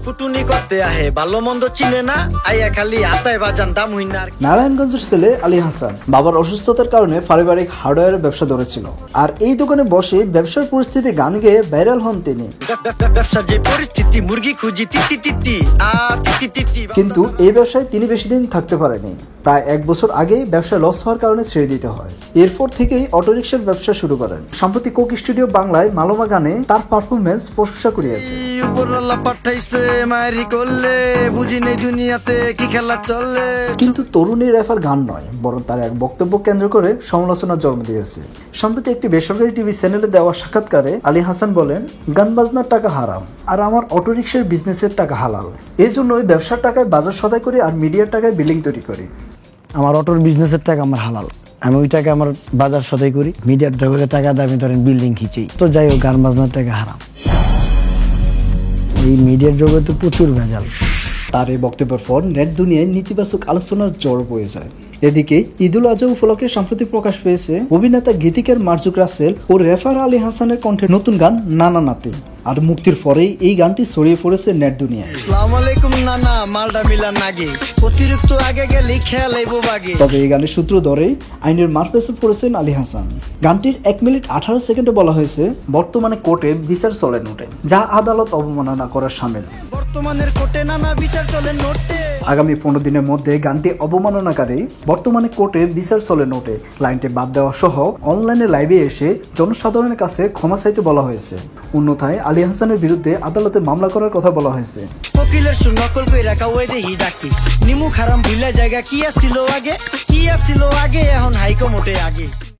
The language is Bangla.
ফুটুনি করতে আহে ভালো মন্দ চিনে না আইয়া খালি হাতায় বাজান দাম হই না। নারায়ণগঞ্জের ছেলে আলী হাসান বাবার অসুস্থতার কারণে পারিবারিক হার্ডওয়্যারের ব্যবসা ধরেছিল, আর এই দোকানে বসে ব্যবসার পরিস্থিতি গান গেয়ে ভাইরাল হন তিনি। ব্যবসার যে পরিস্থিতি মুরগি খুঁজি তিতি তিতি তিতি তিতি, কিন্তু এই ব্যবসায় তিনি বেশি দিন থাকতে পারেনি। প্রায় 1 বছর আগেই ব্যবসা লস হওয়ার কারণে ছেড়ে দিতে হয়। এরপর থেকেই অটোরিকশার ব্যবসা শুরু করেন। সম্প্রতি কোক স্টুডিও বাংলায় মালোমা গানে তার পারফরমেন্স প্রশংসা কুড়িয়েছে। উপরওয়ালা পাঠাইছে মায়েরি করলে বুঝি নেই দুনিয়াতে কি খেলা চলে। কিন্তু তরুণী রেফার গান নয়, বরং তার এক বক্তব্য কেন্দ্র করে সমালোচনার জন্ম দিয়েছে। সম্প্রতি একটি বেসরকারি টিভি চ্যানেলে দেওয়া সাক্ষাৎকারে আলী হাসান বলেন, গান বাজনার টাকা হারাম আর আমার অটোরিকশার বিজনেসের টাকা হালাল। এই জন্যই ব্যবসার টাকায় বাজার সদাই করি আর মিডিয়ার টাকায় বিলিং তৈরি করি। আমার অটোর বিজনেসের টাকা আমার হালাল, আমি ওই টাকা আমার বাজার সদাই করি, মিডিয়ার টাকা দিয়ে আমি ধরেন বিল্ডিং খিচি। তো যাই হোক, গান বাজনার টাকা হারাম। এই মিডিয়ার জগতে প্রচুর ভেজাল। তার এই বক্তব্যের পর নেট দুনিয়ায় নেতিবাচক আলোচনার ঝড় বয়ে যায়। এদিকে ঈদুল আজহা উপলক্ষে সম্প্রতি প্রকাশ পেয়েছে অভিনেতা গীতিকার মার্জুক রাসেল ও রেফার আলী হাসানের কণ্ঠে নতুন গান নানা নাতে। আর মুক্তির পরেই এই গানটি ছড়িয়ে পড়েছে নেট দুনিয়ায়। আসসালামু আলাইকুম নানা মালডা মিলা নাগে অতিরিক্ত আগে গেলে খেয়াল আইবো বাগে। তবে এই গানের সূত্র ধরেই আইনের মারফেসে পড়েছেন আলী হাসান। গানটির 1 মিনিট 18 সেকেন্ডে বলা হয়েছে, বর্তমানে কোর্টে বিচার চলে নোটে, যা আদালত অবমাননা করার শামিল। বর্তমানের কোর্টে নানা বিচার চলে নোটে। আগামী 15 দিনের মধ্যে গানটি অবমাননাকারী বর্তমানে কোর্টে বিচার চলে নোটে লাইনটি বাদ দেওয়া সহ অনলাইনে লাইভে এসে জনসাধারণের কাছে ক্ষমা চাইতে বলা হয়েছে। অন্যথায় আলী হাসানের বিরুদ্ধে আদালতে মামলা করার কথা বলা হয়েছে। কোকিলের সুর নকল কই রাখা ওই দেহি ডাকি নিমু খারাম ভিলা জায়গা কি আসছিল আগে এখন হাইকো মোটে আগে।